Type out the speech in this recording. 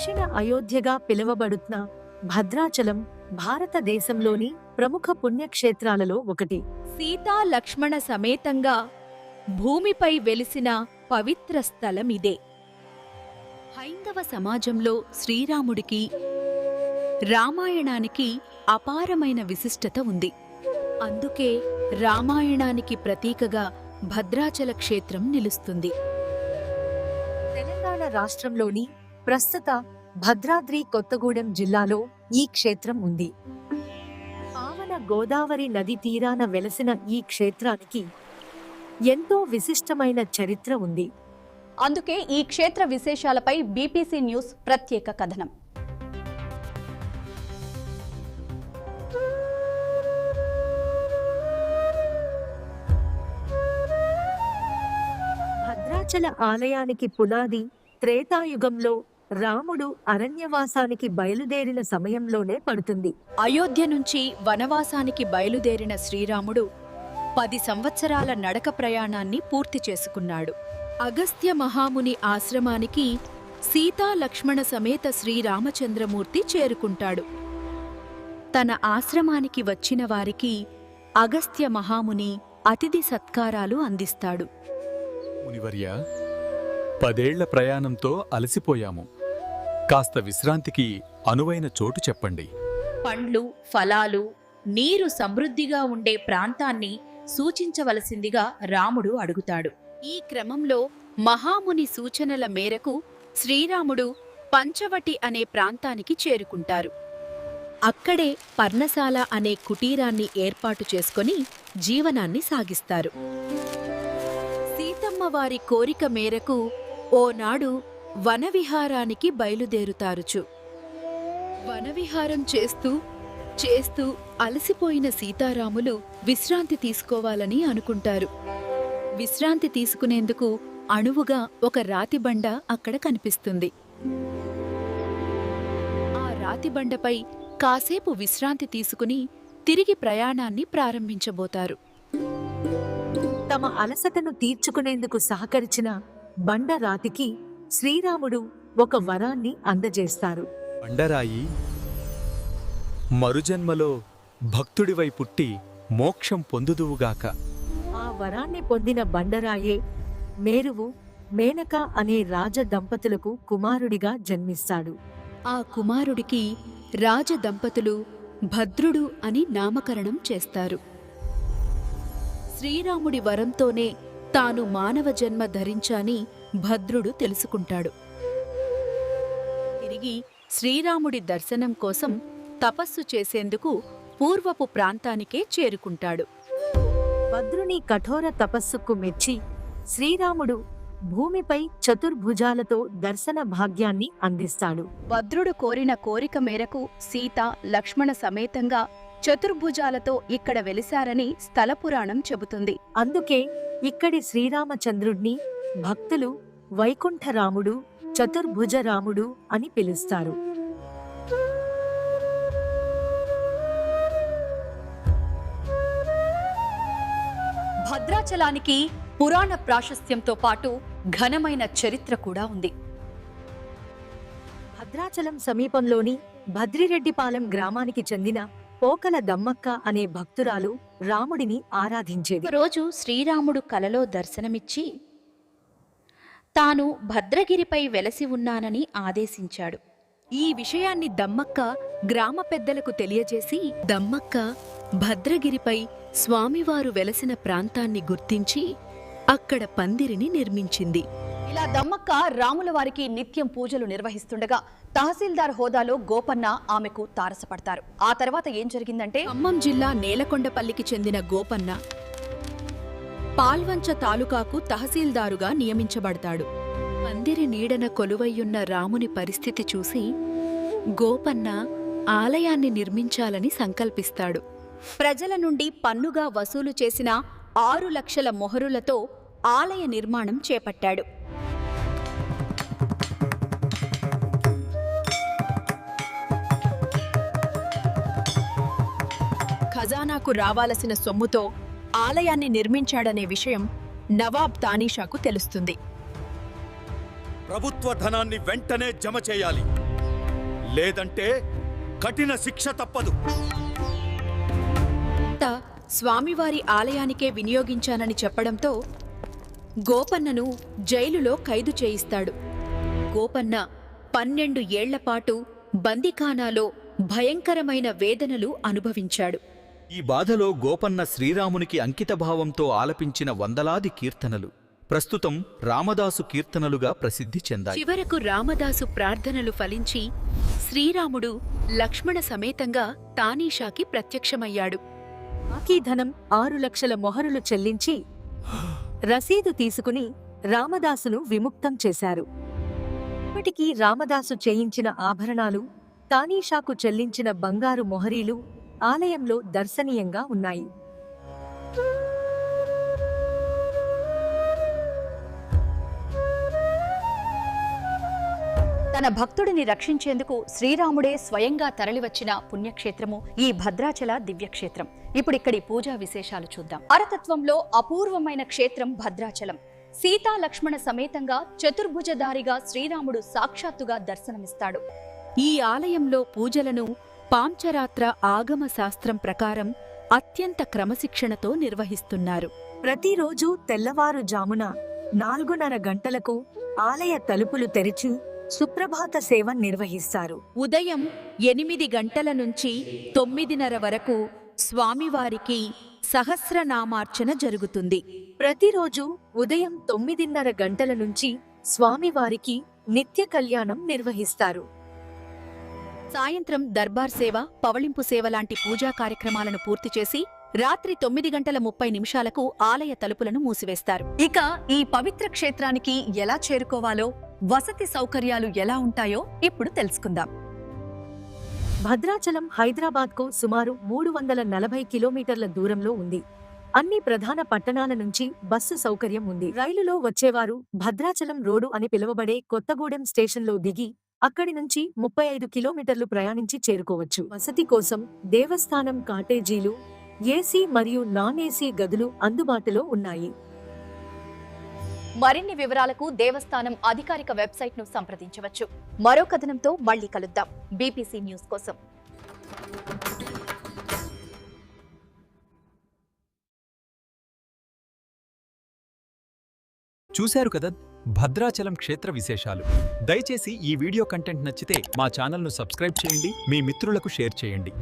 దక్షిణ అయోధ్యగా పిలువబడుతున్న భద్రాచలం భారతదేశంలోని ప్రముఖ పుణ్యక్షేత్రాలలో ఒకటి. సీతా లక్ష్మణ సమేతంగా భూమిపై వెలిసిన పవిత్ర స్థలమిదే. హైందవ సమాజంలో శ్రీరాముడికి రామాయణానికి అపారమైన విశిష్టత ఉంది. అందుకే రామాయణానికి ప్రతీకగా భద్రాచల క్షేత్రం నిలుస్తుంది. తెలంగాణ రాష్ట్రంలోని ప్రస్తుత భద్రాద్రి కొత్తగూడెం జిల్లాలో ఈ క్షేత్రం ఉంది. పావన గోదావరి నది తీరాన వెలసిన ఈ క్షేత్రానికి ఎంతో విశిష్టమైన చరిత్ర ఉంది. అందుకే ఈ క్షేత్ర విశేషాలపై బీపీసీ న్యూస్ ప్రత్యేక కథనం. భద్రాచల ఆలయానికి పునాది త్రేతాయుగంలో రాముడు అరణ్యవాసానికి బయలుదేరిన సమయంలోనే పడుతుంది. అయోధ్య నుంచి వనవాసానికి బయలుదేరిన శ్రీరాముడు 10 సంవత్సరాల నడక ప్రయాణాన్ని పూర్తి చేసుకున్నాడు. అగస్త్య మహాముని ఆశ్రమానికి సీతా లక్ష్మణ సమేత శ్రీరామచంద్రమూర్తి చేరుకుంటాడు. తన ఆశ్రమానికి వచ్చిన వారికి అగస్త్య మహాముని అతిథి సత్కారాలు అందిస్తాడు. మునివర్య, 10 ఏళ్ల ప్రయాణంతో అలసిపోయాము. కాస్త విశ్రాంతికి అనువైన చోటు చెప్పండి. పండ్లు, ఫలాలు, నీరు సమృద్ధిగా ఉండే ప్రాంతాన్ని సూచించవలసిందిగా రాముడు అడుగుతాడు. ఈ క్రమంలో మహాముని సూచనల మేరకు శ్రీరాముడు పంచవటి అనే ప్రాంతానికి చేరుకుంటారు. అక్కడే పర్ణశాల అనే కుటీరాన్ని ఏర్పాటు చేసుకొని జీవనాన్ని సాగిస్తారు. సీతమ్మ వారి కోరిక మేరకు ఓనాడు వనవిహారానికి బయలుదేరుతారుచు. వనవిహారం చేస్తూ అలసిపోయిన సీతారాములు విశ్రాంతి తీసుకోవాలని అనుకుంటారు. విశ్రాంతి తీసుకునేందుకు అణువుగా ఒక రాతిబండ అక్కడ కనిపిస్తుంది. ఆ రాతిబండపై కాసేపు విశ్రాంతి తీసుకుని తిరిగి ప్రయాణాన్ని ప్రారంభించబోతారు. తమ అలసటను తీర్చుకునేందుకు సహకరించిన బండరాతికి శ్రీరాముడు ఒక వరాన్ని అందజేస్తారు. బండరాయి, మరుజన్మలో భక్తుడివై పుట్టి మోక్షం పొందుదువుగాక. ఆ వరాన్ని పొందిన బండరాయే మేరువు, మేనక అనే రాజ దంపతులకు కుమారుడిగా జన్మిస్తాడు. ఆ కుమారుడికి రాజదంపతులు భద్రుడు అని నామకరణం చేస్తారు. శ్రీరాముడి వరంతోనే తాను మానవ జన్మ ధరించాని భద్రుడు తెలుసుకుంటాడు. తిరిగి శ్రీరాముడి దర్శనం కోసం తపస్సు చేసేందుకు పూర్వపు ప్రాంతానికే చేరుకుంటాడు. భద్రుని కఠోర తపస్సుకు మెచ్చి శ్రీరాముడు భూమిపై చతుర్భుజాలతో దర్శన భాగ్యాన్ని అందిస్తాడు. భద్రుడు కోరిన కోరిక మేరకు సీత లక్ష్మణ సమేతంగా చతుర్భుజాలతో ఇక్కడ వెలిశారని స్థలపురాణం చెబుతుంది. అందుకే ఇక్కడి శ్రీరామచంద్రుణ్ణి భక్తులు వైకుంఠరాముడు, చతుర్భుజరాముడు అని పిలుస్తారు. భద్రాచలానికి పురాణ ప్రాశస్త్యంతో పాటు ఘనమైన చరిత్ర కూడా ఉంది. భద్రాచలం సమీపంలోని భద్రిరెడ్డిపాలెం గ్రామానికి చెందిన పోకల దమ్మక్క అనే భక్తురాలు రాముడిని ఆరాధించేది. రోజు శ్రీరాముడు కలలో దర్శనమిచ్చి తాను భద్రగిరిపై వెలసి ఉన్నానని ఆదేశించాడు. ఈ విషయాన్ని దమ్మక్క గ్రామ పెద్దలకు తెలియజేసి దమ్మక్క భద్రగిరిపై స్వామివారు వెలసిన ప్రాంతాన్ని గుర్తించి అక్కడ పందిరిని నిర్మించింది. ఇలా దమ్మక్క రాముల వారికి నిత్యం పూజలు నిర్వహిస్తుండగా తహసీల్దార్ హోదాలో గోపన్న ఆమెకు తారసపడతారు. ఆ తర్వాత ఏం జరిగిందంటే, ఖమ్మం జిల్లా నేలకొండపల్లికి చెందిన గోపన్న పాల్వంచ తాలూకాకు తహసీల్దారుగా నియమించబడతాడు. పందిరి నీడన కొలువయ్యున్న రాముని పరిస్థితి చూసి గోపన్న ఆలయాన్ని నిర్మించాలని సంకల్పిస్తాడు. ప్రజల నుండి పన్నుగా వసూలు చేసిన 6 లక్షల మొహరులతో ఆలయ నిర్మాణం చేపట్టాడు. ఖజానాకు రావాల్సిన సొమ్ముతో ఆలయాన్ని నిర్మించాడనే విషయం నవాబ్ తానీషాకు తెలుస్తుంది. ప్రభుత్వ ధనాన్ని వెంటనే జమ చేయాలి. లేదంటే కఠిన శిక్ష తప్పదు. అంతా స్వామివారి ఆలయానికే వినియోగించానని చెప్పడంతో గోపన్నను జైలులో ఖైదు చేయిస్తాడు. గోపన్న 12 ఏళ్లపాటు బందిఖానాలో భయంకరమైన వేదనలు అనుభవించాడు. ఈ బాధలో గోపన్న శ్రీరామునికి అంకితభావంతో ఆలపించిన వందలాది కీర్తనలు ప్రస్తుతం రామదాసు కీర్తనలుగా ప్రసిద్ధి చెందాయి. చివరకు రామదాసు ప్రార్థనలు ఫలించి శ్రీరాముడు లక్ష్మణ సమేతంగా తానీషాకి ప్రత్యక్షమయ్యాడు. బాకీ ధనం 6 లక్షల మొహరులు చెల్లించి రసీదు తీసుకుని రామదాసును విముక్తం చేశారు. ఇప్పటికీ రామదాసు చేయించిన ఆభరణాలు, తానీషాకు చెల్లించిన బంగారు మొహరీలు ఆలయంలో దర్శనీయంగా ఉన్నాయి. తన భక్తుడిని రక్షించేందుకు శ్రీరాముడే స్వయంగా తరలివచ్చిన పుణ్యక్షేత్రము ఈ భద్రాచల దివ్యక్షేత్రం. ఇప్పుడు ఇక్కడి పూజా విశేషాలు చూద్దాం. పరతత్వంలో అపూర్వమైన క్షేత్రం భద్రాచలం. సీతా లక్ష్మణ సమేతంగా చతుర్భుజధారిగా శ్రీరాముడు సాక్షాత్తుగా దర్శనమిస్తాడు. ఈ ఆలయంలో పూజలను పాంచరాత్ర ఆగమ శాస్త్రం ప్రకారం అత్యంత క్రమశిక్షణతో నిర్వహిస్తున్నారు. ప్రతిరోజు తెల్లవారుజామున 4:30 గంటలకు ఆలయ తలుపులు తెరిచి సుప్రభాత సేవ నిర్వహిస్తారు. ఉదయం 8 గంటల నుంచి 9:30 వరకు స్వామివారికి సహస్రనామార్చన జరుగుతుంది. ప్రతిరోజు ఉదయం 9:30 గంటల నుంచి స్వామివారికి నిత్య కళ్యాణం నిర్వహిస్తారు. సాయంత్రం దర్బార్ సేవ, పవళింపు సేవ లాంటి పూజా కార్యక్రమాలను పూర్తి చేసి రాత్రి 9:30 ఆలయ తలుపులను మూసివేస్తారు. ఇక ఈ పవిత్ర క్షేత్రానికి ఎలా చేరుకోవాలో, వసతి సౌకర్యాలు ఎలా ఉంటాయో ఇప్పుడు తెలుసుకుందాం. భద్రాచలం హైదరాబాద్కు సుమారు 340 కిలోమీటర్ల దూరంలో ఉంది. అన్ని ప్రధాన పట్టణాల నుంచి బస్సు సౌకర్యం ఉంది. రైలులో వచ్చేవారు భద్రాచలం రోడ్డు అని పిలువబడే కొత్తగూడెం స్టేషన్లో దిగి అక్కడి నుంచి 35 కిలోమీటర్లు ప్రయాణించి చేరుకోవచ్చు. వసతి కోసం దేవస్థానం కాటేజీలు, ఏసీ మరియు నాన్ ఏసీ గదులు అందుబాటులో ఉన్నాయి. మరిన్ని వివరాలకు దేవస్థానం అధికారిక వెబ్సైట్ను సంప్రదించవచ్చు. మరో కథనంతో మళ్ళీ కలుద్దాం. బీపీసీ న్యూస్ కోసం. చూశారు కదా భద్రాచలం క్షేత్ర విశేషాలు. దయచేసి ఈ వీడియో కంటెంట్ నచ్చితే మా ఛానల్ను సబ్స్క్రైబ్ చేయండి, మీ మిత్రులకు షేర్ చేయండి.